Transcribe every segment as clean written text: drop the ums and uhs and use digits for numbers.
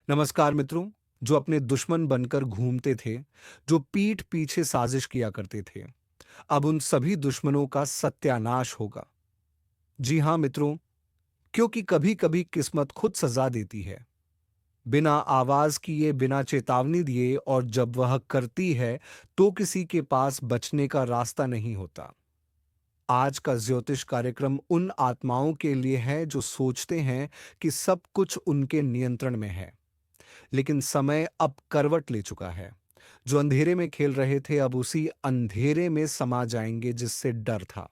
नमस्कार मित्रों। जो अपने दुश्मन बनकर घूमते थे, जो पीठ पीछे साजिश किया करते थे, अब उन सभी दुश्मनों का सत्यानाश होगा। जी हाँ मित्रों, क्योंकि कभी कभी किस्मत खुद सजा देती है, बिना आवाज किए, बिना चेतावनी दिए, और जब वह करती है तो किसी के पास बचने का रास्ता नहीं होता। आज का ज्योतिष कार्यक्रम उन आत्माओं के लिए है जो सोचते हैं कि सब कुछ उनके नियंत्रण में है, लेकिन समय अब करवट ले चुका है। जो अंधेरे में खेल रहे थे, अब उसी अंधेरे में समा जाएंगे जिससे डर था।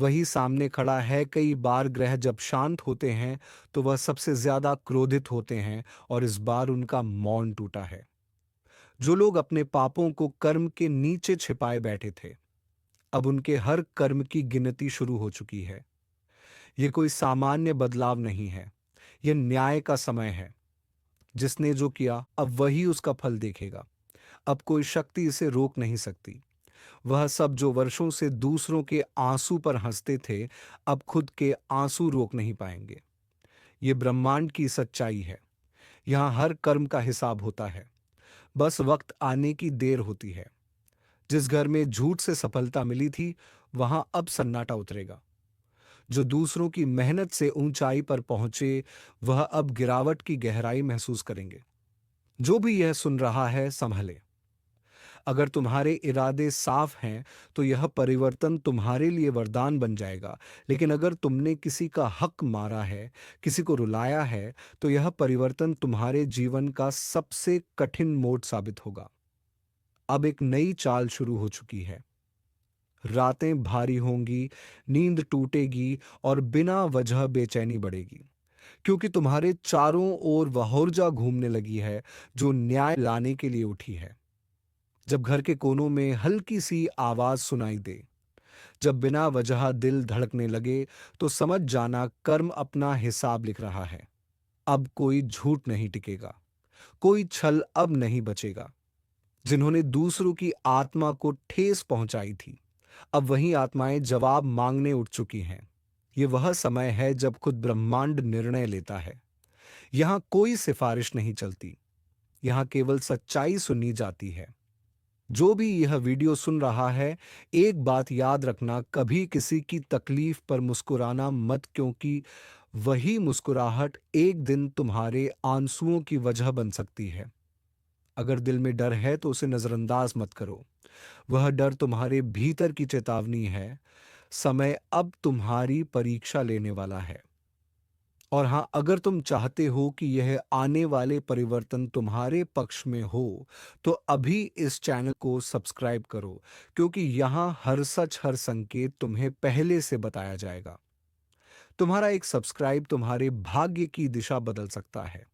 वही सामने खड़ा है। कई बार ग्रह जब शांत होते हैं तो वह सबसे ज्यादा क्रोधित होते हैं, और इस बार उनका मौन टूटा है। जो लोग अपने पापों को कर्म के नीचे छिपाए बैठे थे, अब उनके हर कर्म की गिनती शुरू हो चुकी है। यह कोई सामान्य बदलाव नहीं है, यह न्याय का समय है। जिसने जो किया, अब वही उसका फल देखेगा। अब कोई शक्ति इसे रोक नहीं सकती। वह सब जो वर्षों से दूसरों के आंसू पर हंसते थे, अब खुद के आंसू रोक नहीं पाएंगे। ये ब्रह्मांड की सच्चाई है। यहाँ हर कर्म का हिसाब होता है, बस वक्त आने की देर होती है। जिस घर में झूठ से सफलता मिली थी, वहां अब सन्नाटा उतरेगा। जो दूसरों की मेहनत से ऊंचाई पर पहुंचे, वह अब गिरावट की गहराई महसूस करेंगे। जो भी यह सुन रहा है, संभले। अगर तुम्हारे इरादे साफ हैं, तो यह परिवर्तन तुम्हारे लिए वरदान बन जाएगा। लेकिन अगर तुमने किसी का हक मारा है, किसी को रुलाया है, तो यह परिवर्तन तुम्हारे जीवन का सबसे कठिन मोड़ साबित होगा। अब एक नई चाल शुरू हो चुकी है। रातें भारी होंगी, नींद टूटेगी, और बिना वजह बेचैनी बढ़ेगी, क्योंकि तुम्हारे चारों ओर वह ऊर्जा घूमने लगी है जो न्याय लाने के लिए उठी है। जब घर के कोनों में हल्की सी आवाज सुनाई दे, जब बिना वजह दिल धड़कने लगे, तो समझ जाना कर्म अपना हिसाब लिख रहा है। अब कोई झूठ नहीं टिकेगा, कोई छल अब नहीं बचेगा। जिन्होंने दूसरों की आत्मा को ठेस पहुंचाई थी, अब वही आत्माएं जवाब मांगने उठ चुकी हैं। ये वह समय है जब खुद ब्रह्मांड निर्णय लेता है। यहां कोई सिफारिश नहीं चलती, यहां केवल सच्चाई सुनी जाती है। जो भी यह वीडियो सुन रहा है, एक बात याद रखना, कभी किसी की तकलीफ पर मुस्कुराना मत, क्योंकि वही मुस्कुराहट एक दिन तुम्हारे आंसुओं की वजह बन सकती है। अगर दिल में डर है तो उसे नजरअंदाज मत करो। वह डर तुम्हारे भीतर की चेतावनी है। समय अब तुम्हारी परीक्षा लेने वाला है। और हाँ, अगर तुम चाहते हो कि यह आने वाले परिवर्तन तुम्हारे पक्ष में हो, तो अभी इस चैनल को सब्सक्राइब करो, क्योंकि यहाँ हर सच, हर संकेत तुम्हें पहले से बताया जाएगा। तुम्हारा एक सब्सक्राइब तुम्हारे भाग्य की दिशा बदल सकता है।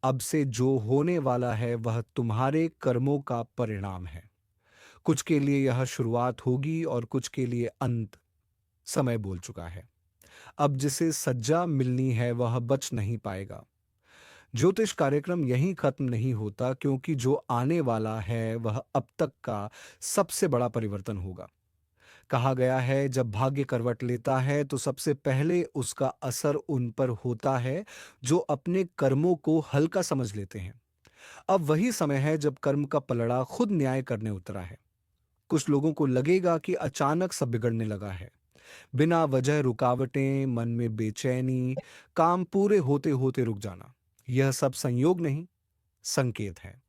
अब से जो होने वाला है, वह तुम्हारे कर्मों का परिणाम है। कुछ के लिए यह शुरुआत होगी और कुछ के लिए अंत। समय बोल चुका है। अब जिसे सज्जा मिलनी है, वह बच नहीं पाएगा। ज्योतिष कार्यक्रम यहीं खत्म नहीं होता, क्योंकि जो आने वाला है वह अब तक का सबसे बड़ा परिवर्तन होगा। कहा गया है, जब भाग्य करवट लेता है तो सबसे पहले उसका असर उन पर होता है जो अपने कर्मों को हल्का समझ लेते हैं। अब वही समय है जब कर्म का पलड़ा खुद न्याय करने उतरा है। कुछ लोगों को लगेगा कि अचानक सब बिगड़ने लगा है। बिना वजह रुकावटें, मन में बेचैनी, काम पूरे होते होते रुक जाना। यह सब संयोग नहीं, संकेत है।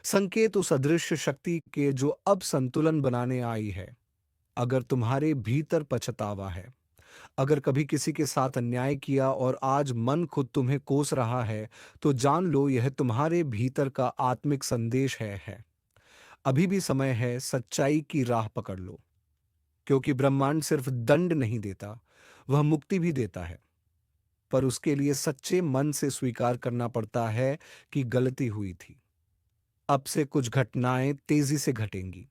संकेत उस अदृश्य शक्ति के जो अब संतुलन बनाने आई है। अगर तुम्हारे भीतर पछतावा है, अगर कभी किसी के साथ अन्याय किया और आज मन खुद तुम्हें कोस रहा है, तो जान लो यह तुम्हारे भीतर का आत्मिक संदेश है। अभी भी समय है, सच्चाई की राह पकड़ लो, क्योंकि ब्रह्मांड सिर्फ दंड नहीं देता, वह मुक्ति भी देता है। पर उसके लिए सच्चे मन से स्वीकार करना पड़ता है कि गलती हुई थी। अब से कुछ घटनाएं तेजी से घटेंगी।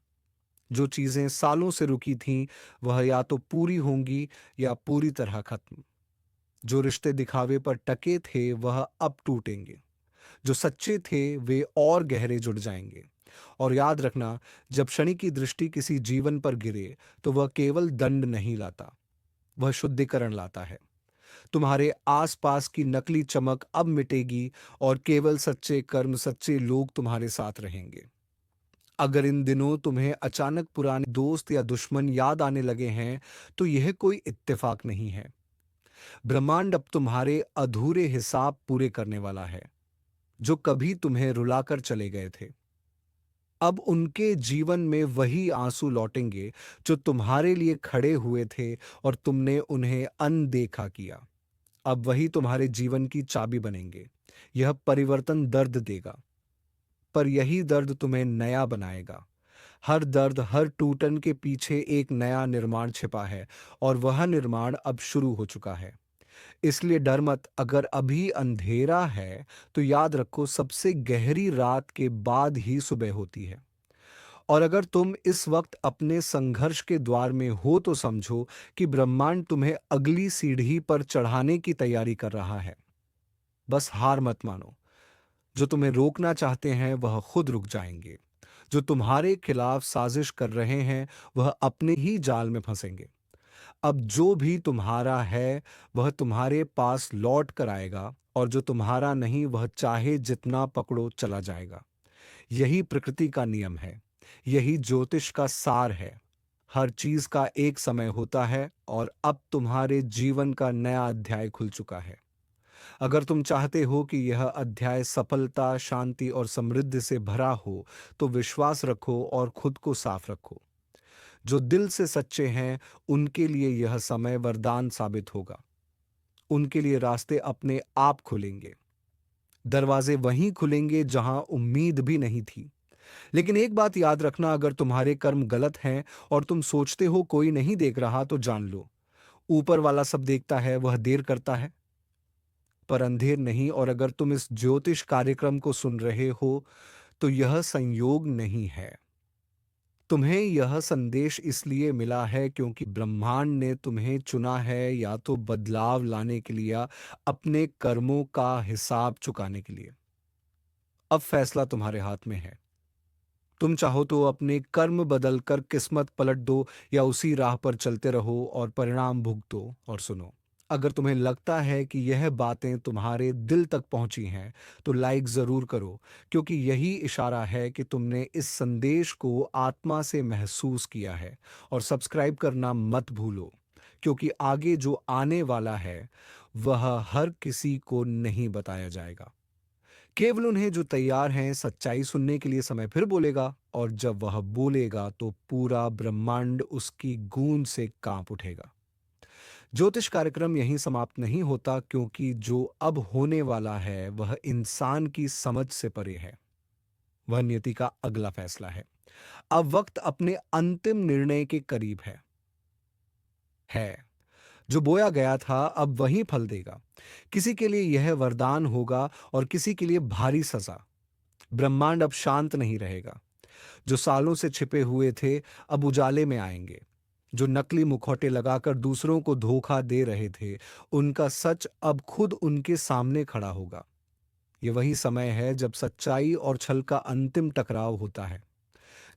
जो चीजें सालों से रुकी थीं, वह या तो पूरी होंगी या पूरी तरह खत्म। जो रिश्ते दिखावे पर टके थे, वह अब टूटेंगे। जो सच्चे थे, वे और गहरे जुड़ जाएंगे। और याद रखना, जब शनि की दृष्टि किसी जीवन पर गिरे, तो वह केवल दंड नहीं लाता, वह शुद्धिकरण लाता है। तुम्हारे आसपास की नकली चमक अब मिटेगी और केवल सच्चे कर्म, सच्चे लोग तुम्हारे साथ रहेंगे। अगर इन दिनों तुम्हें अचानक पुराने दोस्त या दुश्मन याद आने लगे हैं, तो यह कोई इत्तेफाक नहीं है। ब्रह्मांड अब तुम्हारे अधूरे हिसाब पूरे करने वाला है, जो कभी तुम्हें रुलाकर चले गए थे। अब उनके जीवन में वही आंसू लौटेंगे जो तुम्हारे लिए खड़े हुए थे और तुमने उन्हें अनदेखा किया। अब वही तुम्हारे जीवन की चाबी बनेंगे। यह परिवर्तन दर्द देगा, पर यही दर्द तुम्हें नया बनाएगा। हर दर्द, हर टूटन के पीछे एक नया निर्माण छिपा है, और वह निर्माण अब शुरू हो चुका है। इसलिए डर मत। अगर अभी अंधेरा है, तो याद रखो, सबसे गहरी रात के बाद ही सुबह होती है। और अगर तुम इस वक्त अपने संघर्ष के द्वार में हो, तो समझो कि ब्रह्मांड तुम्हें अगली सीढ़ी पर चढ़ाने की तैयारी कर रहा है। बस हार मत मानो। जो तुम्हें रोकना चाहते हैं, वह खुद रुक जाएंगे। जो तुम्हारे खिलाफ साजिश कर रहे हैं, वह अपने ही जाल में फंसेंगे। अब जो भी तुम्हारा है, वह तुम्हारे पास लौट कर आएगा, और जो तुम्हारा नहीं, वह चाहे जितना पकड़ो चला जाएगा। यही प्रकृति का नियम है। यही ज्योतिष का सार है। हर चीज का एक समय होता है, और अब तुम्हारे जीवन का नया अध्याय खुल चुका है। अगर तुम चाहते हो कि यह अध्याय सफलता, शांति और समृद्धि से भरा हो, तो विश्वास रखो और खुद को साफ रखो। जो दिल से सच्चे हैं, उनके लिए यह समय वरदान साबित होगा। उनके लिए रास्ते अपने आप खुलेंगे। दरवाजे वहीं खुलेंगे जहां उम्मीद भी नहीं थी। लेकिन एक बात याद रखना, अगर तुम्हारे कर्म गलत हैं और तुम सोचते हो कोई नहीं देख रहा, तो जान लो, ऊपर वाला सब देखता है। वह देर करता है, पर अंधेर नहीं। और अगर तुम इस ज्योतिष कार्यक्रम को सुन रहे हो, तो यह संयोग नहीं है। तुम्हें यह संदेश इसलिए मिला है क्योंकि ब्रह्मांड ने तुम्हें चुना है, या तो बदलाव लाने के लिए, या अपने कर्मों का हिसाब चुकाने के लिए। अब फैसला तुम्हारे हाथ में है। तुम चाहो तो अपने कर्म बदल कर किस्मत पलट दो, या उसी राह पर चलते रहो और परिणाम भुगतो। और सुनो, अगर तुम्हें लगता है कि यह बातें तुम्हारे दिल तक पहुंची हैं, तो लाइक जरूर करो, क्योंकि यही इशारा है कि तुमने इस संदेश को आत्मा से महसूस किया है। और सब्सक्राइब करना मत भूलो, क्योंकि आगे जो आने वाला है, वह हर किसी को नहीं बताया जाएगा। केवल उन्हें जो तैयार हैं सच्चाई सुनने के लिए। समय फिर बोलेगा, और जब वह बोलेगा, तो पूरा ब्रह्मांड उसकी गूंज से कांप उठेगा। ज्योतिष कार्यक्रम यहीं समाप्त नहीं होता, क्योंकि जो अब होने वाला है, वह इंसान की समझ से परे है। वह नियति का अगला फैसला है। अब वक्त अपने अंतिम निर्णय के करीब है। जो बोया गया था, अब वही फल देगा। किसी के लिए यह वरदान होगा, और किसी के लिए भारी सजा। ब्रह्मांड अब शांत नहीं रहेगा। जो सालों से छिपे हुए थे, अब उजाले में आएंगे। जो नकली मुखौटे लगाकर दूसरों को धोखा दे रहे थे, उनका सच अब खुद उनके सामने खड़ा होगा। ये वही समय है जब सच्चाई और छल का अंतिम टकराव होता है।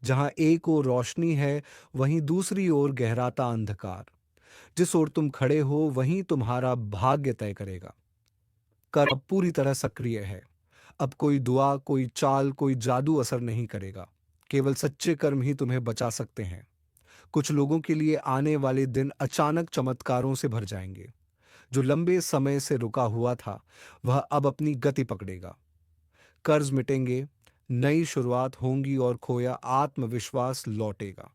जहां एक ओर रोशनी है, वहीं दूसरी ओर गहराता अंधकार। जिस ओर तुम खड़े हो, वहीं तुम्हारा भाग्य तय करेगा। कर अब पूरी तरह सक्रिय है। अब कोई दुआ, कोई चाल, कोई जादू असर नहीं करेगा। केवल सच्चे कर्म ही तुम्हें बचा सकते हैं। कुछ लोगों के लिए आने वाले दिन अचानक चमत्कारों से भर जाएंगे। जो लंबे समय से रुका हुआ था, वह अब अपनी गति पकड़ेगा। कर्ज मिटेंगे, नई शुरुआत होंगी, और खोया आत्मविश्वास लौटेगा।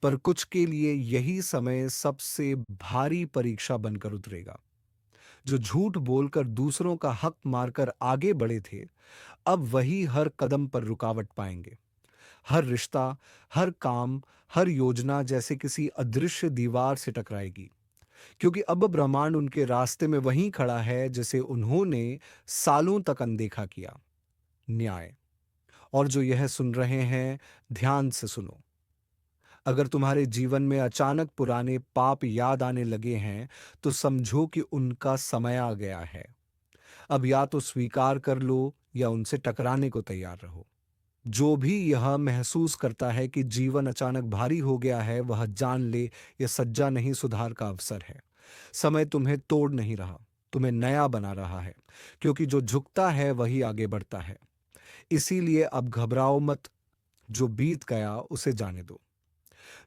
पर कुछ के लिए यही समय सबसे भारी परीक्षा बनकर उतरेगा। जो झूठ बोलकर दूसरों का हक मारकर आगे बढ़े थे, अब वही हर कदम पर रुकावट पाएंगे। हर रिश्ता, हर काम, हर योजना जैसे किसी अदृश्य दीवार से टकराएगी, क्योंकि अब ब्रह्मांड उनके रास्ते में वहीं खड़ा है जिसे उन्होंने सालों तक अनदेखा किया। न्याय। और जो यह सुन रहे हैं, ध्यान से सुनो। अगर तुम्हारे जीवन में अचानक पुराने पाप याद आने लगे हैं, तो समझो कि उनका समय आ गया है। अब या तो स्वीकार कर लो, या उनसे टकराने को तैयार रहो। जो भी यह महसूस करता है कि जीवन अचानक भारी हो गया है, वह जान ले, यह सज्जा नहीं, सुधार का अवसर है। समय तुम्हें तोड़ नहीं रहा, तुम्हें नया बना रहा है, क्योंकि जो झुकता है वही आगे बढ़ता है। इसीलिए अब घबराओ मत, जो बीत गया उसे जाने दो।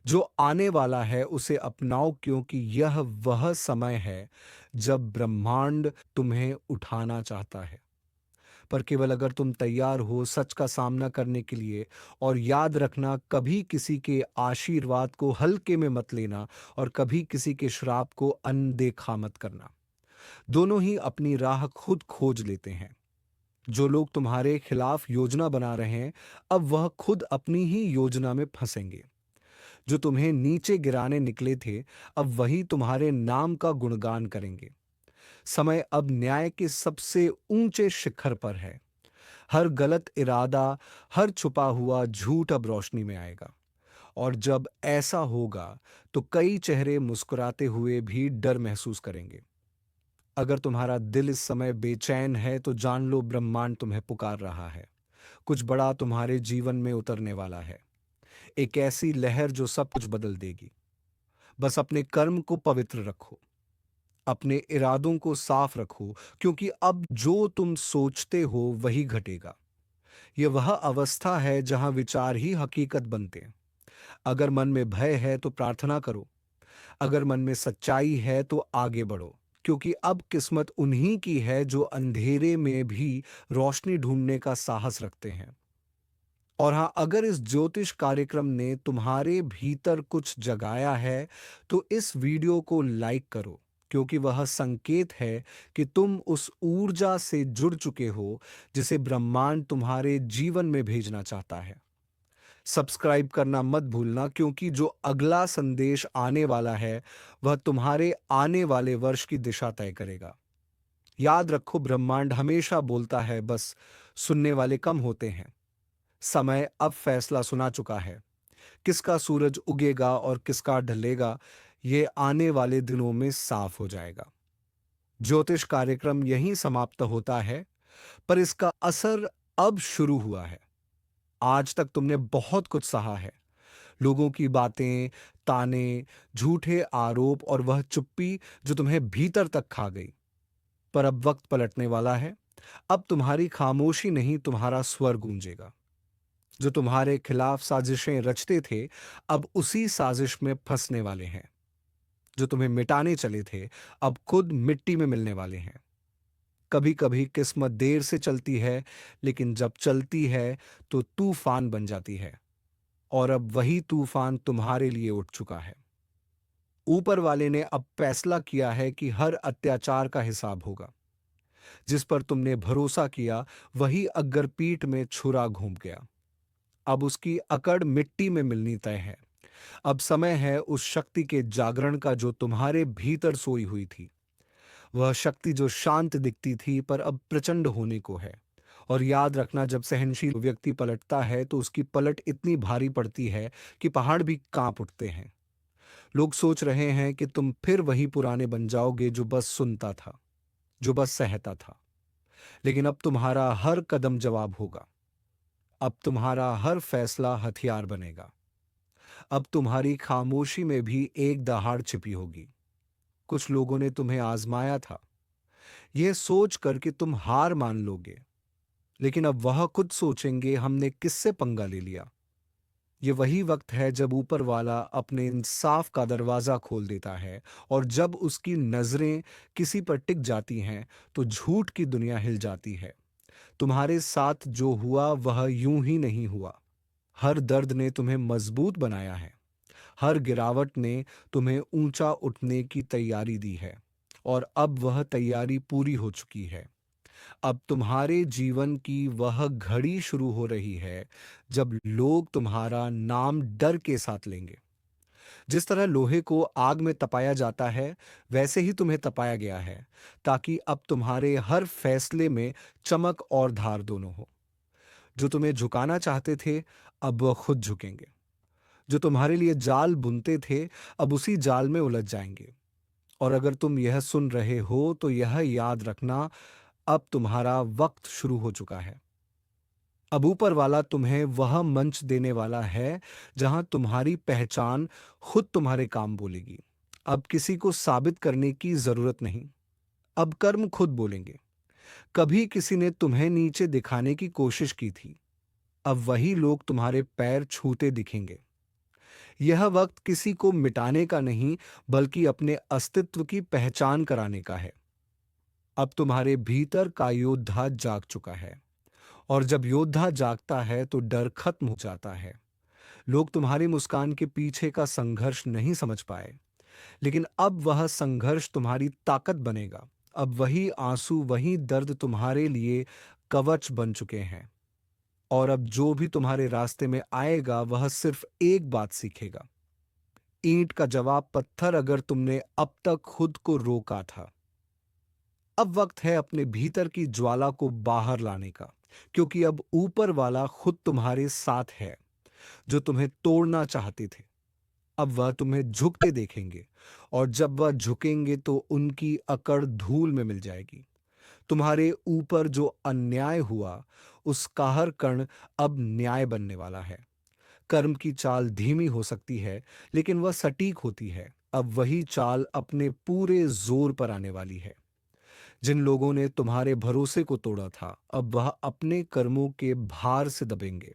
जो आने वाला है उसे अपनाओ, क्योंकि यह वह समय है जब ब्रह्मांड तुम्हें उठाना चाहता है। पर केवल अगर तुम तैयार हो सच का सामना करने के लिए। और याद रखना, कभी किसी के आशीर्वाद को हल्के में मत लेना और कभी किसी के श्राप को अनदेखा मत करना। दोनों ही अपनी राह खुद खोज लेते हैं। जो लोग तुम्हारे खिलाफ योजना बना रहे हैं, अब वह खुद अपनी ही योजना में फंसेंगे। जो तुम्हें नीचे गिराने निकले थे, अब वही तुम्हारे नाम का गुणगान करेंगे। समय अब न्याय के सबसे ऊंचे शिखर पर है। हर गलत इरादा, हर छुपा हुआ झूठ अब रोशनी में आएगा। और जब ऐसा होगा तो कई चेहरे मुस्कुराते हुए भी डर महसूस करेंगे। अगर तुम्हारा दिल इस समय बेचैन है तो जान लो, ब्रह्मांड तुम्हें पुकार रहा है। कुछ बड़ा तुम्हारे जीवन में उतरने वाला है। एक ऐसी लहर जो सब कुछ बदल देगी। बस अपने कर्म को पवित्र रखो, अपने इरादों को साफ रखो, क्योंकि अब जो तुम सोचते हो वही घटेगा। यह वह अवस्था है जहां विचार ही हकीकत बनते हैं। अगर मन में भय है तो प्रार्थना करो, अगर मन में सच्चाई है तो आगे बढ़ो, क्योंकि अब किस्मत उन्हीं की है जो अंधेरे में भी रोशनी ढूंढने का साहस रखते हैं। और हाँ, अगर इस ज्योतिष कार्यक्रम ने तुम्हारे भीतर कुछ जगाया है तो इस वीडियो को लाइक करो, क्योंकि वह संकेत है कि तुम उस ऊर्जा से जुड़ चुके हो जिसे ब्रह्मांड तुम्हारे जीवन में भेजना चाहता है। सब्सक्राइब करना मत भूलना, क्योंकि जो अगला संदेश आने वाला है वह तुम्हारे आने वाले वर्ष की दिशा तय करेगा। याद रखो, ब्रह्मांड हमेशा बोलता है, बस सुनने वाले कम होते हैं। समय अब फैसला सुना चुका है। किसका सूरज उगेगा और किसका ढलेगा, ये आने वाले दिनों में साफ हो जाएगा। ज्योतिष कार्यक्रम यहीं समाप्त होता है, पर इसका असर अब शुरू हुआ है। आज तक तुमने बहुत कुछ सहा है। लोगों की बातें, ताने, झूठे आरोप और वह चुप्पी जो तुम्हें भीतर तक खा गई। पर अब वक्त पलटने वाला है। अब तुम्हारी खामोशी नहीं, तुम्हारा स्वर गूंजेगा। जो तुम्हारे खिलाफ साजिशें रचते थे, अब उसी साजिश में फंसने वाले हैं। जो तुम्हें मिटाने चले थे, अब खुद मिट्टी में मिलने वाले हैं। कभी कभी किस्मत देर से चलती है, लेकिन जब चलती है तो तूफान बन जाती है। और अब वही तूफान तुम्हारे लिए उठ चुका है। ऊपर वाले ने अब फैसला किया है कि हर अत्याचार का हिसाब होगा। जिस पर तुमने भरोसा किया वही अगर पीठ में छुरा घूम गया। अब उसकी अकड़ मिट्टी में मिलनी तय है। अब समय है उस शक्ति के जागरण का जो तुम्हारे भीतर सोई हुई थी। वह शक्ति जो शांत दिखती थी पर अब प्रचंड होने को है। और याद रखना, जब सहनशील व्यक्ति पलटता है तो उसकी पलट इतनी भारी पड़ती है कि पहाड़ भी कांप उठते हैं। लोग सोच रहे हैं कि तुम फिर वही पुराने बन जाओगे जो बस सुनता था, जो बस सहता था। लेकिन अब तुम्हारा हर कदम जवाब होगा। अब तुम्हारा हर फैसला हथियार बनेगा। अब तुम्हारी खामोशी में भी एक दहाड़ छिपी होगी। कुछ लोगों ने तुम्हें आजमाया था, यह सोच कर कि तुम हार मान लोगे। लेकिन अब वह खुद सोचेंगे, हमने किससे पंगा ले लिया। ये वही वक्त है जब ऊपर वाला अपने इंसाफ का दरवाजा खोल देता है। और जब उसकी नजरें किसी पर टिक जाती हैं तो झूठ की दुनिया हिल जाती है। तुम्हारे साथ जो हुआ वह यूं ही नहीं हुआ। हर दर्द ने तुम्हें मजबूत बनाया है। हर गिरावट ने तुम्हें ऊंचा उठने की तैयारी दी है। और अब वह तैयारी पूरी हो चुकी है। अब तुम्हारे जीवन की वह घड़ी शुरू हो रही है जब लोग तुम्हारा नाम डर के साथ लेंगे। जिस तरह लोहे को आग में तपाया जाता है, वैसे ही तुम्हें तपाया गया है, ताकि अब तुम्हारे हर फैसले में चमक और धार दोनों हो। जो तुम्हें झुकाना चाहते थे, अब वह खुद झुकेंगे। जो तुम्हारे लिए जाल बुनते थे, अब उसी जाल में उलझ जाएंगे। और अगर तुम यह सुन रहे हो तो यह याद रखना, अब तुम्हारा वक्त शुरू हो चुका है। अब ऊपर वाला तुम्हें वह मंच देने वाला है जहां तुम्हारी पहचान खुद तुम्हारे काम बोलेगी। अब किसी को साबित करने की जरूरत नहीं। अब कर्म खुद बोलेंगे। कभी किसी ने तुम्हें नीचे दिखाने की कोशिश की थी, अब वही लोग तुम्हारे पैर छूते दिखेंगे। यह वक्त किसी को मिटाने का नहीं, बल्कि अपने अस्तित्व की पहचान कराने का है। अब तुम्हारे भीतर का योद्धा जाग चुका है, और जब योद्धा जागता है तो डर खत्म हो जाता है। लोग तुम्हारी मुस्कान के पीछे का संघर्ष नहीं समझ पाए, लेकिन अब वह संघर्ष तुम्हारी ताकत बनेगा। अब वही आंसू, वही दर्द तुम्हारे लिए कवच बन चुके हैं। और अब जो भी तुम्हारे रास्ते में आएगा वह सिर्फ एक बात सीखेगा। ईंट का जवाब पत्थर, अगर तुमने अब तक खुद को रोका था। अब वक्त है अपने भीतर की ज्वाला को बाहर लाने का, क्योंकि अब ऊपर वाला खुद तुम्हारे साथ है। जो तुम्हें तोड़ना चाहते थे, अब वह तुम्हें झुकते देखेंगे, और जब वह झुकेंगे तो उनकी अकड़ धूल में मिल जाएगी। तुम्हारे ऊपर जो अन्याय हुआ, उसका हर कण अब न्याय बनने वाला है। कर्म की चाल धीमी हो सकती है, लेकिन वह सटीक होती है। अब वही चाल अपने पूरे जोर पर आने वाली है। जिन लोगों ने तुम्हारे भरोसे को तोड़ा था, अब वह अपने कर्मों के भार से दबेंगे।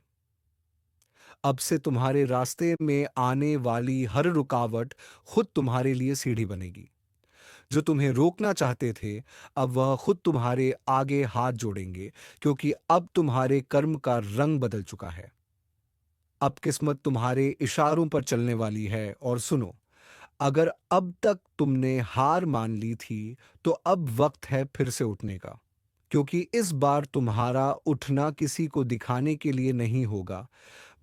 अब से तुम्हारे रास्ते में आने वाली हर रुकावट खुद तुम्हारे लिए सीढ़ी बनेगी। जो तुम्हें रोकना चाहते थे, अब वह खुद तुम्हारे आगे हाथ जोड़ेंगे, क्योंकि अब तुम्हारे कर्म का रंग बदल चुका है। अब किस्मत तुम्हारे इशारों पर चलने वाली है। और सुनो, अगर अब तक तुमने हार मान ली थी, तो अब वक्त है फिर से उठने का। क्योंकि इस बार तुम्हारा उठना किसी को दिखाने के लिए नहीं होगा,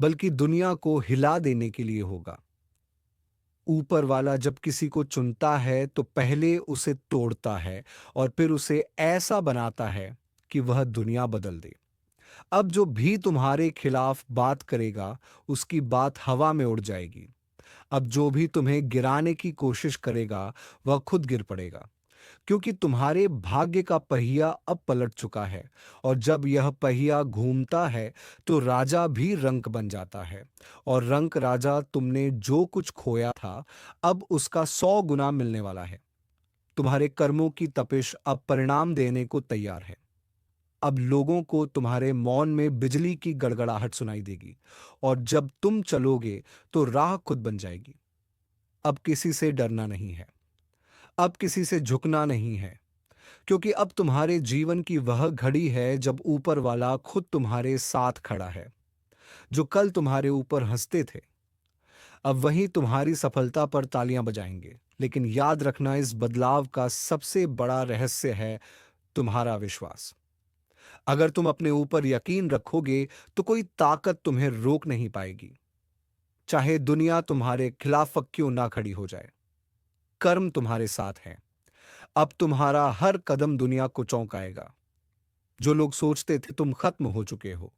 बल्कि दुनिया को हिला देने के लिए होगा। ऊपर वाला जब किसी को चुनता है तो पहले उसे तोड़ता है, और फिर उसे ऐसा बनाता है कि वह दुनिया बदल दे। अब जो भी तुम्हारे खिलाफ बात करेगा, उसकी बात हवा में उड़ जाएगी। अब जो भी तुम्हें गिराने की कोशिश करेगा, वह खुद गिर पड़ेगा, क्योंकि तुम्हारे भाग्य का पहिया अब पलट चुका है। और जब यह पहिया घूमता है तो राजा भी रंक बन जाता है। और रंक राजा, तुमने जो कुछ खोया था, अब उसका 100 गुना मिलने वाला है। तुम्हारे कर्मों की तपिश अब परिणाम देने को तैयार है। अब लोगों को तुम्हारे मौन में बिजली की गड़गड़ाहट सुनाई देगी, और जब तुम चलोगे तो राह खुद बन जाएगी। अब किसी से डरना नहीं है, अब किसी से झुकना नहीं है, क्योंकि अब तुम्हारे जीवन की वह घड़ी है जब ऊपर वाला खुद तुम्हारे साथ खड़ा है। जो कल तुम्हारे ऊपर हंसते थे, अब वही तुम्हारी सफलता पर तालियां बजाएंगे। लेकिन याद रखना, इस बदलाव का सबसे बड़ा रहस्य है तुम्हारा विश्वास। अगर तुम अपने ऊपर यकीन रखोगे, तो कोई ताकत तुम्हें रोक नहीं पाएगी, चाहे दुनिया तुम्हारे खिलाफ क्यों ना खड़ी हो जाए। कर्म तुम्हारे साथ है। अब तुम्हारा हर कदम दुनिया को चौंकाएगा। जो लोग सोचते थे तुम खत्म हो चुके हो,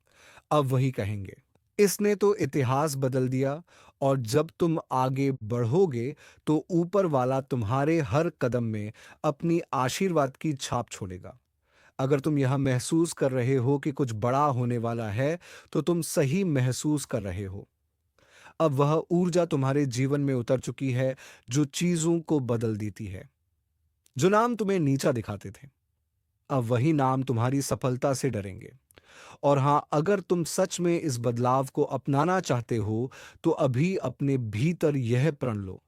अब वही कहेंगे, इसने तो इतिहास बदल दिया। और जब तुम आगे बढ़ोगे, तो ऊपर वाला तुम्हारे हर कदम में अपनी आशीर्वाद की छाप छोड़ेगा। अगर तुम यह महसूस कर रहे हो कि कुछ बड़ा होने वाला है, तो तुम सही महसूस कर रहे हो। अब वह ऊर्जा तुम्हारे जीवन में उतर चुकी है, जो चीजों को बदल देती है। जो नाम तुम्हें नीचा दिखाते थे, अब वही नाम तुम्हारी सफलता से डरेंगे। और हां, अगर तुम सच में इस बदलाव को अपनाना चाहते हो, तो अभी अपने भीतर यह प्रण लो,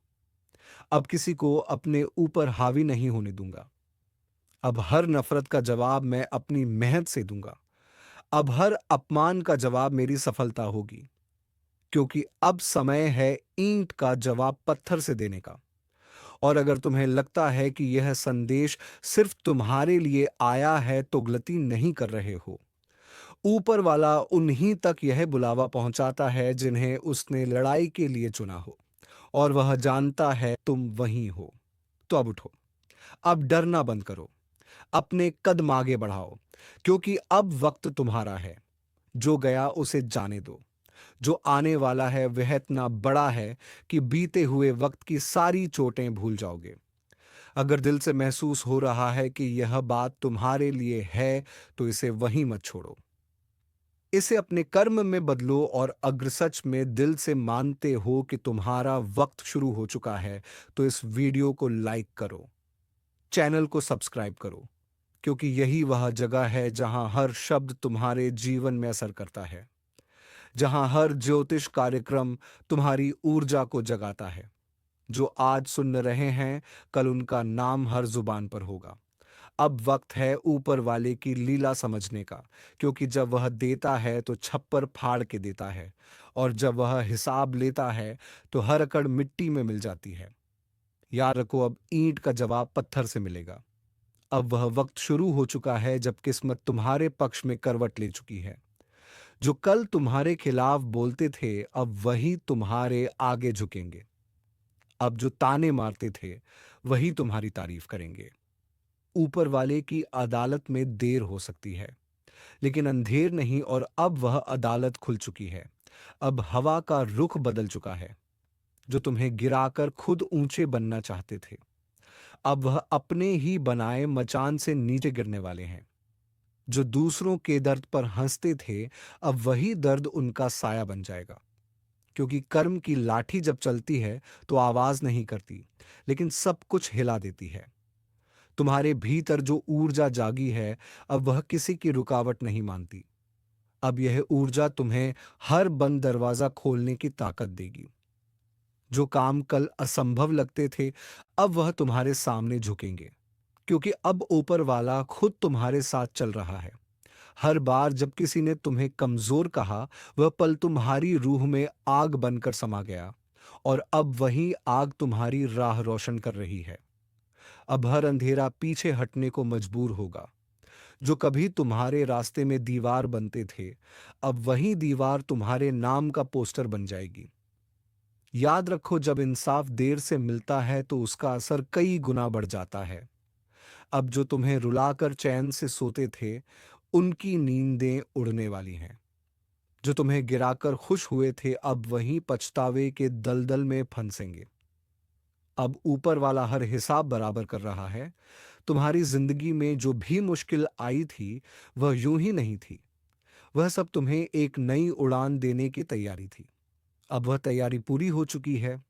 अब किसी को अपने ऊपर हावी नहीं होने दूंगा। अब हर नफरत का जवाब मैं अपनी मेहनत से दूंगा। अब हर अपमान का जवाब मेरी सफलता होगी, क्योंकि अब समय है ईंट का जवाब पत्थर से देने का। और अगर तुम्हें लगता है कि यह संदेश सिर्फ तुम्हारे लिए आया है, तो गलती नहीं कर रहे हो। ऊपर वाला उन्हीं तक यह बुलावा पहुंचाता है जिन्हें उसने लड़ाई के लिए चुना हो, और वह जानता है तुम वहीं हो। तो अब उठो, अब डरना बंद करो, अपने कदम आगे बढ़ाओ, क्योंकि अब वक्त तुम्हारा है। जो गया उसे जाने दो। जो आने वाला है वह इतना बड़ा है कि बीते हुए वक्त की सारी चोटें भूल जाओगे। अगर दिल से महसूस हो रहा है कि यह बात तुम्हारे लिए है, तो इसे वहीं मत छोड़ो। इसे अपने कर्म में बदलो और अगर सच में दिल से मानते हो कि तुम्हारा वक्त शुरू हो चुका है, तो इस वीडियो को लाइक करो, चैनल को सब्सक्राइब करो, क्योंकि यही वह जगह है जहां हर शब्द तुम्हारे जीवन में असर करता है, जहां हर ज्योतिष कार्यक्रम तुम्हारी ऊर्जा को जगाता है। जो आज सुन रहे हैं, कल उनका नाम हर जुबान पर होगा। अब वक्त है ऊपर वाले की लीला समझने का, क्योंकि जब वह देता है तो छप्पर फाड़ के देता है, और जब वह हिसाब लेता है तो हर अकड़ मिट्टी में मिल जाती है। याद रखो, अब ईंट का जवाब पत्थर से मिलेगा। अब वह वक्त शुरू हो चुका है जब किस्मत तुम्हारे पक्ष में करवट ले चुकी है। जो कल तुम्हारे खिलाफ बोलते थे, अब वही तुम्हारे आगे झुकेंगे। अब जो ताने मारते थे, वही तुम्हारी तारीफ करेंगे। ऊपर वाले की अदालत में देर हो सकती है, लेकिन अंधेर नहीं, और अब वह अदालत खुल चुकी है। अब हवा का रुख बदल चुका है। जो तुम्हें गिराकर खुद ऊंचे बनना चाहते थे, अब वह अपने ही बनाए मचान से नीचे गिरने वाले हैं। जो दूसरों के दर्द पर हंसते थे, अब वही दर्द उनका साया बन जाएगा। क्योंकि कर्म की लाठी जब चलती है तो आवाज नहीं करती, लेकिन सब कुछ हिला देती है। तुम्हारे भीतर जो ऊर्जा जागी है, अब वह किसी की रुकावट नहीं मानती। अब यह ऊर्जा तुम्हें हर बंद दरवाजा खोलने की ताकत देगी। जो काम कल असंभव लगते थे, अब वह तुम्हारे सामने झुकेंगे, क्योंकि अब ऊपर वाला खुद तुम्हारे साथ चल रहा है। हर बार जब किसी ने तुम्हें कमजोर कहा, वह पल तुम्हारी रूह में आग बनकर समा गया, और अब वही आग तुम्हारी राह रोशन कर रही है। अब हर अंधेरा पीछे हटने को मजबूर होगा। जो कभी तुम्हारे रास्ते में दीवार बनते थे, अब वही दीवार तुम्हारे नाम का पोस्टर बन जाएगी। याद रखो, जब इंसाफ देर से मिलता है तो उसका असर कई गुना बढ़ जाता है। अब जो तुम्हें रुलाकर चैन से सोते थे, उनकी नींदें उड़ने वाली हैं। जो तुम्हें गिराकर खुश हुए थे, अब वहीं पछतावे के दलदल में फंसेंगे। अब ऊपर वाला हर हिसाब बराबर कर रहा है। तुम्हारी जिंदगी में जो भी मुश्किल आई थी, वह यूं ही नहीं थी। वह सब तुम्हें एक नई उड़ान देने की तैयारी थी। अब वह तैयारी पूरी हो चुकी है।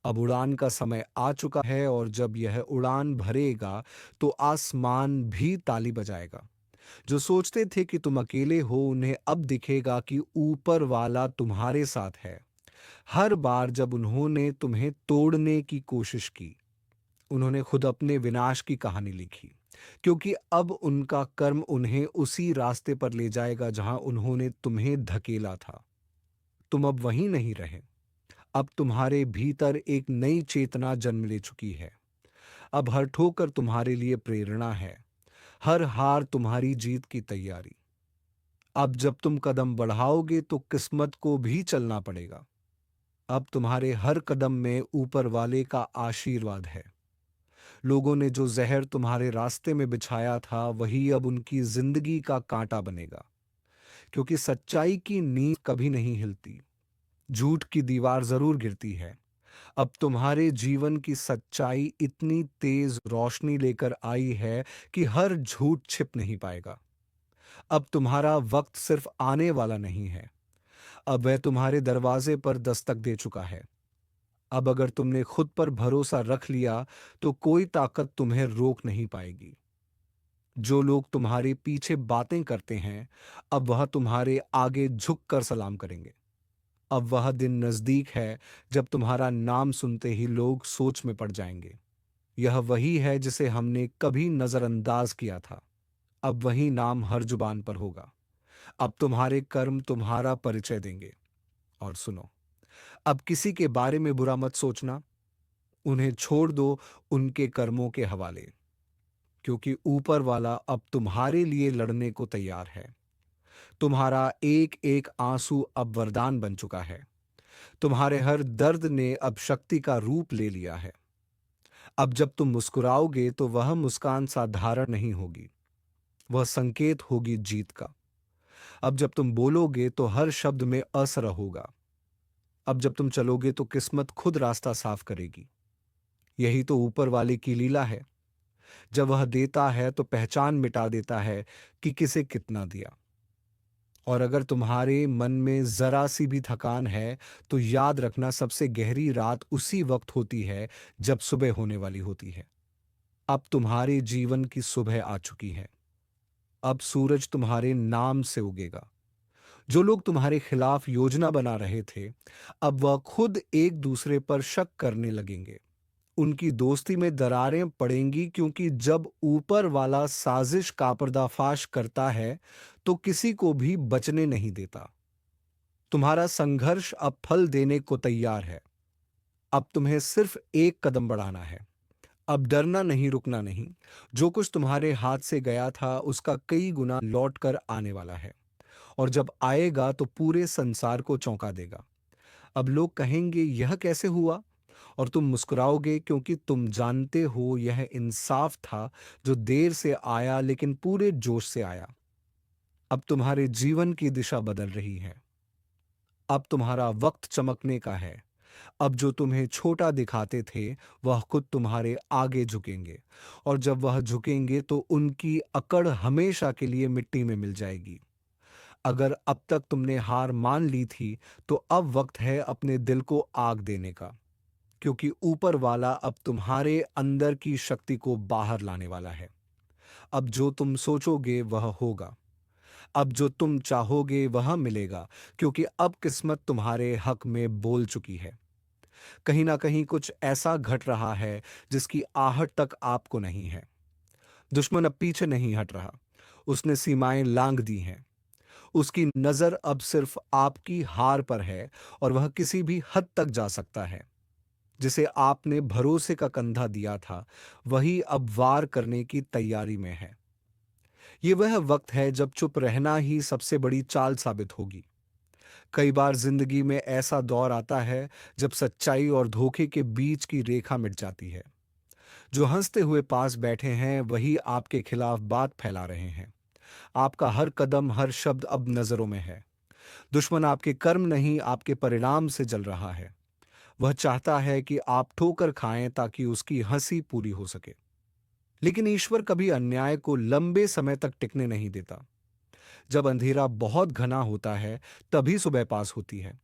अब उड़ान का समय आ चुका है, और जब यह उड़ान भरेगा तो आसमान भी ताली बजाएगा। जो सोचते थे कि तुम अकेले हो, उन्हें अब दिखेगा कि ऊपर वाला तुम्हारे साथ है। हर बार जब उन्होंने तुम्हें तोड़ने की कोशिश की, उन्होंने खुद अपने विनाश की कहानी लिखी, क्योंकि अब उनका कर्म उन्हें उसी रास्ते पर ले जाएगा जहां उन्होंने तुम्हें धकेला था। तुम अब वहीं नहीं रहे। अब तुम्हारे भीतर एक नई चेतना जन्म ले चुकी है। अब हर ठोकर तुम्हारे लिए प्रेरणा है, हर हार तुम्हारी जीत की तैयारी। अब जब तुम कदम बढ़ाओगे तो किस्मत को भी चलना पड़ेगा। अब तुम्हारे हर कदम में ऊपर वाले का आशीर्वाद है। लोगों ने जो जहर तुम्हारे रास्ते में बिछाया था, वही अब उनकी जिंदगी का कांटा बनेगा। क्योंकि सच्चाई की नींव कभी नहीं हिलती, झूठ की दीवार जरूर गिरती है। अब तुम्हारे जीवन की सच्चाई इतनी तेज रोशनी लेकर आई है कि हर झूठ छिप नहीं पाएगा। अब तुम्हारा वक्त सिर्फ आने वाला नहीं है, अब वह तुम्हारे दरवाजे पर दस्तक दे चुका है। अब अगर तुमने खुद पर भरोसा रख लिया, तो कोई ताकत तुम्हें रोक नहीं पाएगी। जो लोग तुम्हारे पीछे बातें करते हैं, अब वह तुम्हारे आगे झुक कर सलाम करेंगे। अब वह दिन नजदीक है जब तुम्हारा नाम सुनते ही लोग सोच में पड़ जाएंगे, यह वही है जिसे हमने कभी नजरअंदाज किया था। अब वही नाम हर जुबान पर होगा। अब तुम्हारे कर्म तुम्हारा परिचय देंगे। और सुनो, अब किसी के बारे में बुरा मत सोचना, उन्हें छोड़ दो उनके कर्मों के हवाले, क्योंकि ऊपर वाला अब तुम्हारे लिए लड़ने को तैयार है। तुम्हारा एक एक आंसू अब वरदान बन चुका है। तुम्हारे हर दर्द ने अब शक्ति का रूप ले लिया है। अब जब तुम मुस्कुराओगे तो वह मुस्कान साधारण नहीं होगी, वह संकेत होगी जीत का। अब जब तुम बोलोगे तो हर शब्द में असर होगा। अब जब तुम चलोगे तो किस्मत खुद रास्ता साफ करेगी। यही तो ऊपर वाले की लीला है। जब वह देता है तो पहचान मिटा देता है कि किसे कितना दिया। और अगर तुम्हारे मन में जरा सी भी थकान है, तो याद रखना सबसे गहरी रात उसी वक्त होती है जब सुबह होने वाली होती है। अब तुम्हारे जीवन की सुबह आ चुकी है। अब सूरज तुम्हारे नाम से उगेगा। जो लोग तुम्हारे खिलाफ योजना बना रहे थे, अब वह खुद एक दूसरे पर शक करने लगेंगे। उनकी दोस्ती में दरारें पड़ेंगी, क्योंकि जब ऊपर वाला साजिश का पर्दाफाश करता है, तो किसी को भी बचने नहीं देता। तुम्हारा संघर्ष अब फल देने को तैयार है। अब तुम्हें सिर्फ एक कदम बढ़ाना है। अब डरना नहीं, रुकना नहीं। जो कुछ तुम्हारे हाथ से गया था, उसका कई गुना लौट कर आने वाला है। और जब आएगा तो पूरे संसार को चौंका देगा। अब लोग कहेंगे, यह कैसे हुआ? और तुम मुस्कुराओगे, क्योंकि तुम जानते हो यह इंसाफ था, जो देर से आया लेकिन पूरे जोश से आया। अब तुम्हारे जीवन की दिशा बदल रही है। अब तुम्हारा वक्त चमकने का है। अब जो तुम्हें छोटा दिखाते थे, वह खुद तुम्हारे आगे झुकेंगे। और जब वह झुकेंगे, तो उनकी अकड़ हमेशा के लिए मिट्टी में मिल जाएगी। अगर अब तक तुमने हार मान ली थी, तो अब वक्त है अपने दिल को आग देने का। क्योंकि ऊपर वाला अब तुम्हारे अंदर की शक्ति को बाहर लाने वाला है। अब जो तुम सोचोगे वह होगा। अब जो तुम चाहोगे वह मिलेगा, क्योंकि अब किस्मत तुम्हारे हक में बोल चुकी है। कहीं ना कहीं कुछ ऐसा घट रहा है जिसकी आहट तक आपको नहीं है। दुश्मन अब पीछे नहीं हट रहा। उसने सीमाएं लांघ दी हैं। उसकी नजर अब सिर्फ आपकी हार पर है, और वह किसी भी हद तक जा सकता है। जिसे आपने भरोसे का कंधा दिया था, वही अब वार करने की तैयारी में है। ये वह वक्त है जब चुप रहना ही सबसे बड़ी चाल साबित होगी। कई बार जिंदगी में ऐसा दौर आता है जब सच्चाई और धोखे के बीच की रेखा मिट जाती है। जो हंसते हुए पास बैठे हैं, वही आपके खिलाफ बात फैला रहे हैं। आपका हर कदम, हर शब्द अब नजरों में है। दुश्मन आपके कर्म नहीं, आपके परिणाम से जल रहा है। वह चाहता है कि आप ठोकर खाएं, ताकि उसकी हंसी पूरी हो सके। लेकिन ईश्वर कभी अन्याय को लंबे समय तक टिकने नहीं देता। जब अंधेरा बहुत घना होता है, तभी सुबह पास होती है।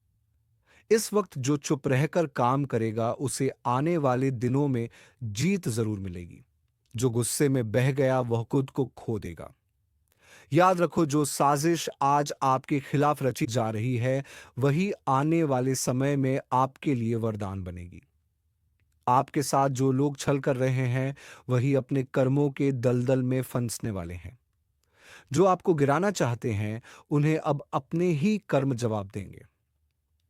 इस वक्त जो चुप रहकर काम करेगा, उसे आने वाले दिनों में जीत जरूर मिलेगी। जो गुस्से में बह गया, वह खुद को खो देगा। याद रखो, जो साजिश आज आपके खिलाफ रची जा रही है, वही आने वाले समय में आपके लिए वरदान बनेगी। आपके साथ जो लोग छल कर रहे हैं, वही अपने कर्मों के दलदल में फंसने वाले हैं। जो आपको गिराना चाहते हैं, उन्हें अब अपने ही कर्म जवाब देंगे।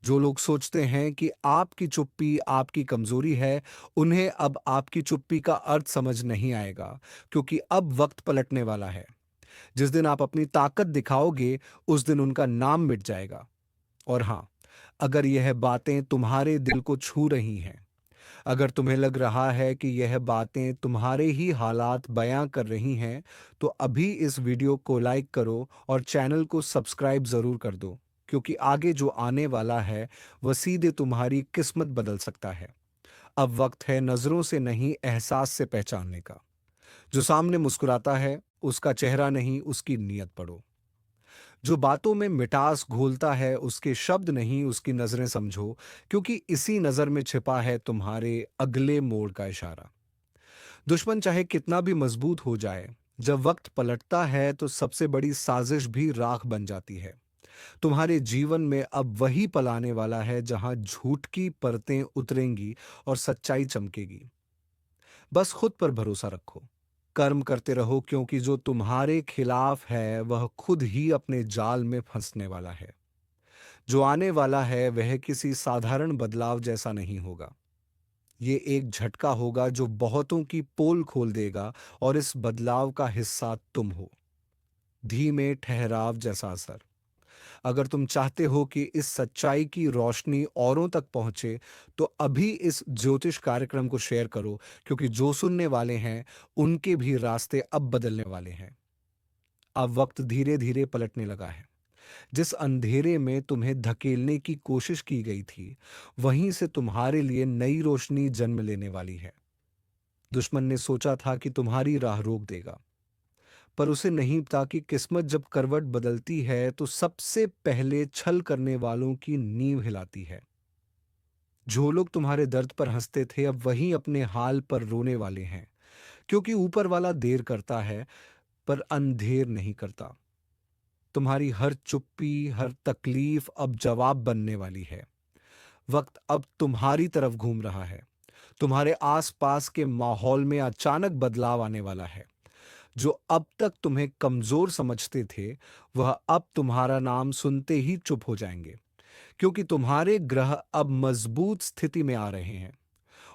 जो लोग सोचते हैं कि आपकी चुप्पी आपकी कमजोरी है, उन्हें अब आपकी चुप्पी का अर्थ समझ नहीं आएगा। क्योंकि अब वक्त पलटने वाला है। जिस दिन आप अपनी ताकत दिखाओगे, उस दिन उनका नाम मिट जाएगा। और हां, अगर यह बातें तुम्हारे दिल को छू रही हैं, अगर तुम्हें लग रहा है कि यह बातें तुम्हारे ही हालात बयां कर रही हैं, तो अभी इस वीडियो को लाइक करो और चैनल को सब्सक्राइब जरूर कर दो। क्योंकि आगे जो आने वाला है, वह सीधे तुम्हारी किस्मत बदल सकता है। अब वक्त है नजरों से नहीं, एहसास से पहचानने का। जो सामने मुस्कुराता है, उसका चेहरा नहीं, उसकी नीयत पढ़ो। जो बातों में मिठास घोलता है, उसके शब्द नहीं, उसकी नजरें समझो। क्योंकि इसी नजर में छिपा है तुम्हारे अगले मोड़ का इशारा। दुश्मन चाहे कितना भी मजबूत हो जाए, जब वक्त पलटता है, तो सबसे बड़ी साजिश भी राख बन जाती है। तुम्हारे जीवन में अब वही पल आने वाला है जहां झूठ की परतें उतरेंगी और सच्चाई चमकेगी। बस खुद पर भरोसा रखो। कर्म करते रहो, क्योंकि जो तुम्हारे खिलाफ है, वह खुद ही अपने जाल में फंसने वाला है। जो आने वाला है, वह किसी साधारण बदलाव जैसा नहीं होगा। ये एक झटका होगा जो बहुतों की पोल खोल देगा। और इस बदलाव का हिस्सा तुम हो। धीमे ठहराव जैसा असर। अगर तुम चाहते हो कि इस सच्चाई की रोशनी औरों तक पहुंचे, तो अभी इस ज्योतिष कार्यक्रम को शेयर करो। क्योंकि जो सुनने वाले हैं, उनके भी रास्ते अब बदलने वाले हैं। अब वक्त धीरे धीरे पलटने लगा है। जिस अंधेरे में तुम्हें धकेलने की कोशिश की गई थी, वहीं से तुम्हारे लिए नई रोशनी जन्म लेने वाली है। दुश्मन ने सोचा था कि तुम्हारी राह रोक देगा, पर उसे नहीं पता कि किस्मत जब करवट बदलती है तो सबसे पहले छल करने वालों की नींव हिलाती है। जो लोग तुम्हारे दर्द पर हंसते थे अब वही अपने हाल पर रोने वाले हैं, क्योंकि ऊपर वाला देर करता है पर अंधेर नहीं करता। तुम्हारी हर चुप्पी, हर तकलीफ अब जवाब बनने वाली है। वक्त अब तुम्हारी तरफ घूम रहा है। तुम्हारे आसपास के माहौल में अचानक बदलाव आने वाला है। जो अब तक तुम्हें कमजोर समझते थे, वह अब तुम्हारा नाम सुनते ही चुप हो जाएंगे, क्योंकि तुम्हारे ग्रह अब मजबूत स्थिति में आ रहे हैं।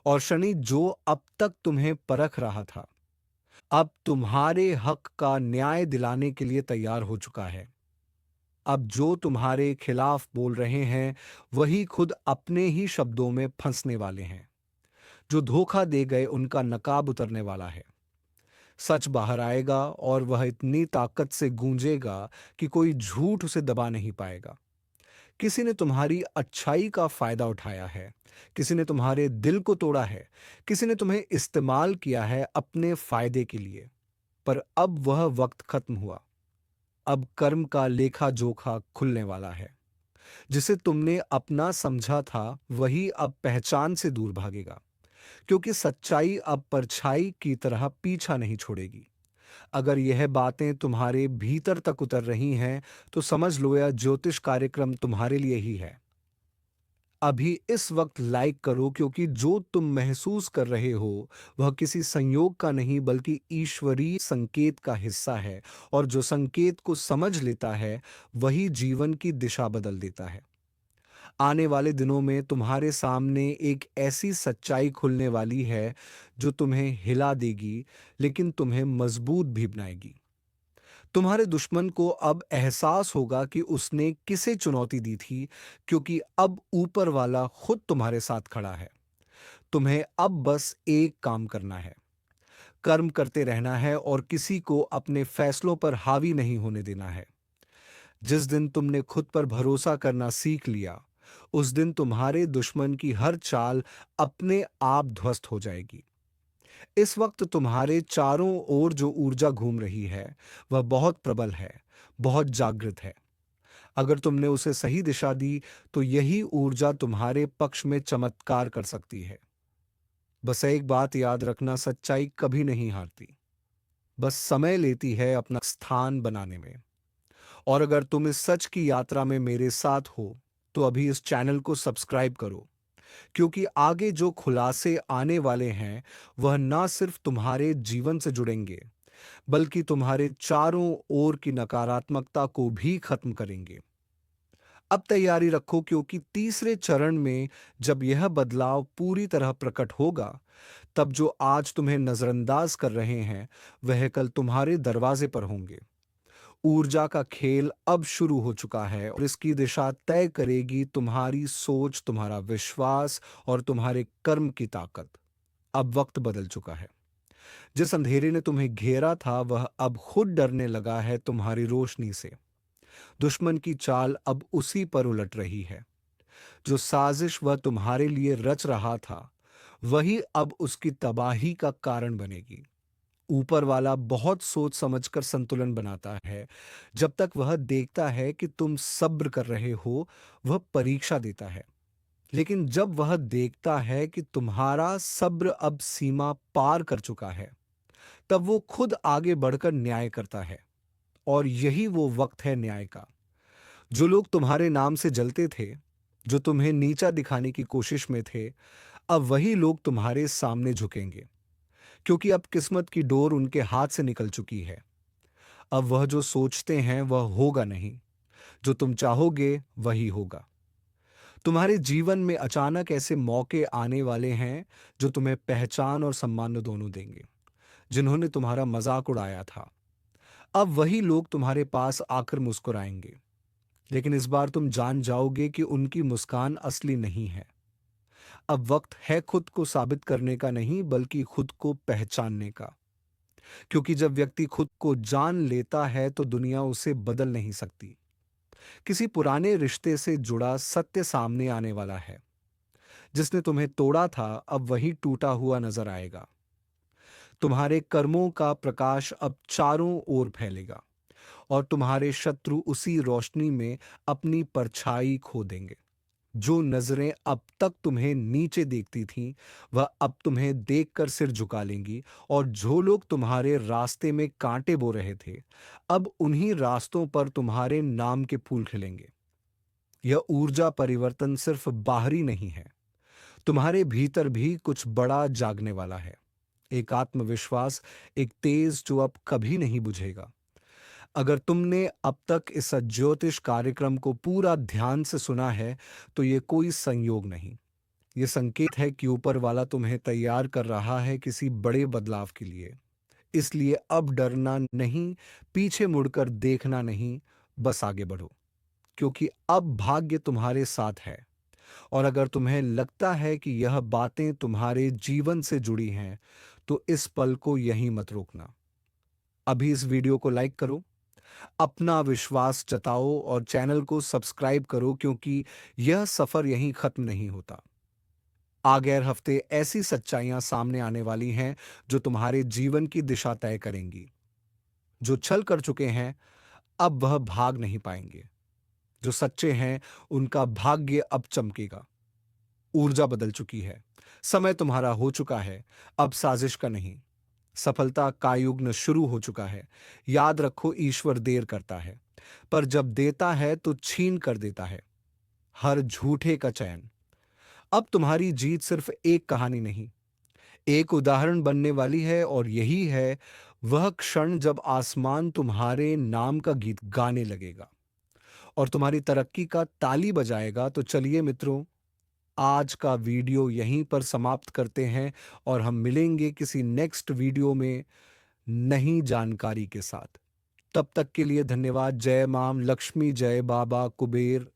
और शनि जो अब तक तुम्हें परख रहा था, अब तुम्हारे हक का न्याय दिलाने के लिए तैयार हो चुका है। अब जो तुम्हारे खिलाफ बोल रहे हैं, वही खुद अपने ही शब्दों में फंसने वाले हैं। जो धोखा दे गए उनका नकाब उतरने वाला है। सच बाहर आएगा और वह इतनी ताकत से गूंजेगा कि कोई झूठ उसे दबा नहीं पाएगा। किसी ने तुम्हारी अच्छाई का फायदा उठाया है, किसी ने तुम्हारे दिल को तोड़ा है, किसी ने तुम्हें इस्तेमाल किया है अपने फायदे के लिए। पर अब वह वक्त खत्म हुआ। अब कर्म का लेखा जोखा खुलने वाला है। जिसे तुमने अपना समझा था वही अब पहचान से दूर भागेगा, क्योंकि सच्चाई अब परछाई की तरह पीछा नहीं छोड़ेगी। अगर यह बातें तुम्हारे भीतर तक उतर रही हैं, तो समझ लो यह ज्योतिष कार्यक्रम तुम्हारे लिए ही है। अभी इस वक्त लाइक करो, क्योंकि जो तुम महसूस कर रहे हो वह किसी संयोग का नहीं बल्कि ईश्वरीय संकेत का हिस्सा है। और जो संकेत को समझ लेता है वही जीवन की दिशा बदल देता है। आने वाले दिनों में तुम्हारे सामने एक ऐसी सच्चाई खुलने वाली है जो तुम्हें हिला देगी, लेकिन तुम्हें मजबूत भी बनाएगी। तुम्हारे दुश्मन को अब एहसास होगा कि उसने किसे चुनौती दी थी, क्योंकि अब ऊपर वाला खुद तुम्हारे साथ खड़ा है। तुम्हें अब बस एक काम करना है, कर्म करते रहना है और किसी को अपने फैसलों पर हावी नहीं होने देना है। जिस दिन तुमने खुद पर भरोसा करना सीख लिया, उस दिन तुम्हारे दुश्मन की हर चाल अपने आप ध्वस्त हो जाएगी। इस वक्त तुम्हारे चारों ओर जो ऊर्जा घूम रही है, वह बहुत प्रबल है, बहुत जागृत है। अगर तुमने उसे सही दिशा दी, तो यही ऊर्जा तुम्हारे पक्ष में चमत्कार कर सकती है। बस एक बात याद रखना, सच्चाई कभी नहीं हारती, बस समय लेती है अपना स्थान बनाने में। और अगर तुम इस सच की यात्रा में मेरे साथ हो, तो अभी इस चैनल को सब्सक्राइब करो, क्योंकि आगे जो खुलासे आने वाले हैं वह ना सिर्फ तुम्हारे जीवन से जुड़ेंगे, बल्कि तुम्हारे चारों ओर की नकारात्मकता को भी खत्म करेंगे। अब तैयारी रखो, क्योंकि तीसरे चरण में जब यह बदलाव पूरी तरह प्रकट होगा, तब जो आज तुम्हें नजरअंदाज कर रहे हैं वह कल तुम्हारे दरवाजे पर होंगे। ऊर्जा का खेल अब शुरू हो चुका है और इसकी दिशा तय करेगी तुम्हारी सोच, तुम्हारा विश्वास और तुम्हारे कर्म की ताकत। अब वक्त बदल चुका है। जिस अंधेरे ने तुम्हें घेरा था वह अब खुद डरने लगा है तुम्हारी रोशनी से। दुश्मन की चाल अब उसी पर उलट रही है। जो साजिश वह तुम्हारे लिए रच रहा था, वही अब उसकी तबाही का कारण बनेगी। ऊपर वाला बहुत सोच समझकर संतुलन बनाता है। जब तक वह देखता है कि तुम सब्र कर रहे हो, वह परीक्षा देता है। लेकिन जब वह देखता है कि तुम्हारा सब्र अब सीमा पार कर चुका है, तब वो खुद आगे बढ़कर न्याय करता है। और यही वो वक्त है न्याय का। जो लोग तुम्हारे नाम से जलते थे, जो तुम्हें नीचा दिखाने की कोशिश में थे, अब वही लोग तुम्हारे सामने झुकेंगे, क्योंकि अब किस्मत की डोर उनके हाथ से निकल चुकी है। अब वह जो सोचते हैं वह होगा नहीं, जो तुम चाहोगे वही होगा। तुम्हारे जीवन में अचानक ऐसे मौके आने वाले हैं जो तुम्हें पहचान और सम्मान दोनों देंगे। जिन्होंने तुम्हारा मजाक उड़ाया था, अब वही लोग तुम्हारे पास आकर मुस्कुराएंगे। लेकिन इस बार तुम जान जाओगे कि उनकी मुस्कान असली नहीं है। अब वक्त है खुद को साबित करने का नहीं, बल्कि खुद को पहचानने का। क्योंकि जब व्यक्ति खुद को जान लेता है तो दुनिया उसे बदल नहीं सकती। किसी पुराने रिश्ते से जुड़ा सत्य सामने आने वाला है। जिसने तुम्हें तोड़ा था अब वही टूटा हुआ नजर आएगा। तुम्हारे कर्मों का प्रकाश अब चारों ओर फैलेगा और तुम्हारे शत्रु उसी रोशनी में अपनी परछाई खो देंगे। जो नजरें अब तक तुम्हें नीचे देखती थीं, वह अब तुम्हें देखकर सिर झुका लेंगी, और जो लोग तुम्हारे रास्ते में कांटे बो रहे थे, अब उन्हीं रास्तों पर तुम्हारे नाम के फूल खिलेंगे। यह ऊर्जा परिवर्तन सिर्फ बाहरी नहीं है, तुम्हारे भीतर भी कुछ बड़ा जागने वाला है। एक आत्मविश्वास, एक तेज जो अब कभी नहीं बुझेगा। अगर तुमने अब तक इस ज्योतिष कार्यक्रम को पूरा ध्यान से सुना है, तो ये कोई संयोग नहीं, ये संकेत है कि ऊपर वाला तुम्हें तैयार कर रहा है किसी बड़े बदलाव के लिए। इसलिए अब डरना नहीं, पीछे मुड़कर देखना नहीं, बस आगे बढ़ो, क्योंकि अब भाग्य तुम्हारे साथ है। और अगर तुम्हें लगता है कि यह बातें तुम्हारे जीवन से जुड़ी हैं, तो इस पल को यहीं मत रोकना। अभी इस वीडियो को लाइक करो, अपना विश्वास जताओ और चैनल को सब्सक्राइब करो, क्योंकि यह सफर यहीं खत्म नहीं होता। आगे हर हफ्ते ऐसी सच्चाइयां सामने आने वाली हैं जो तुम्हारे जीवन की दिशा तय करेंगी। जो छल कर चुके हैं, अब वह भाग नहीं पाएंगे। जो सच्चे हैं, उनका भाग्य अब चमकेगा। ऊर्जा बदल चुकी है, समय तुम्हारा हो चुका है, अब साजिश का नहीं, सफलता का युग शुरू हो चुका है। याद रखो, ईश्वर देर करता है, पर जब देता है तो छीन कर देता है हर झूठे का चैन। अब तुम्हारी जीत सिर्फ एक कहानी नहीं, एक उदाहरण बनने वाली है, और यही है वह क्षण जब आसमान तुम्हारे नाम का गीत गाने लगेगा और तुम्हारी तरक्की का ताली बजाएगा। तो चलिए मित्रों, आज का वीडियो यहीं पर समाप्त करते हैं और हम मिलेंगे किसी नेक्स्ट वीडियो में नई जानकारी के साथ। तब तक के लिए धन्यवाद। जय मां लक्ष्मी, जय बाबा कुबेर।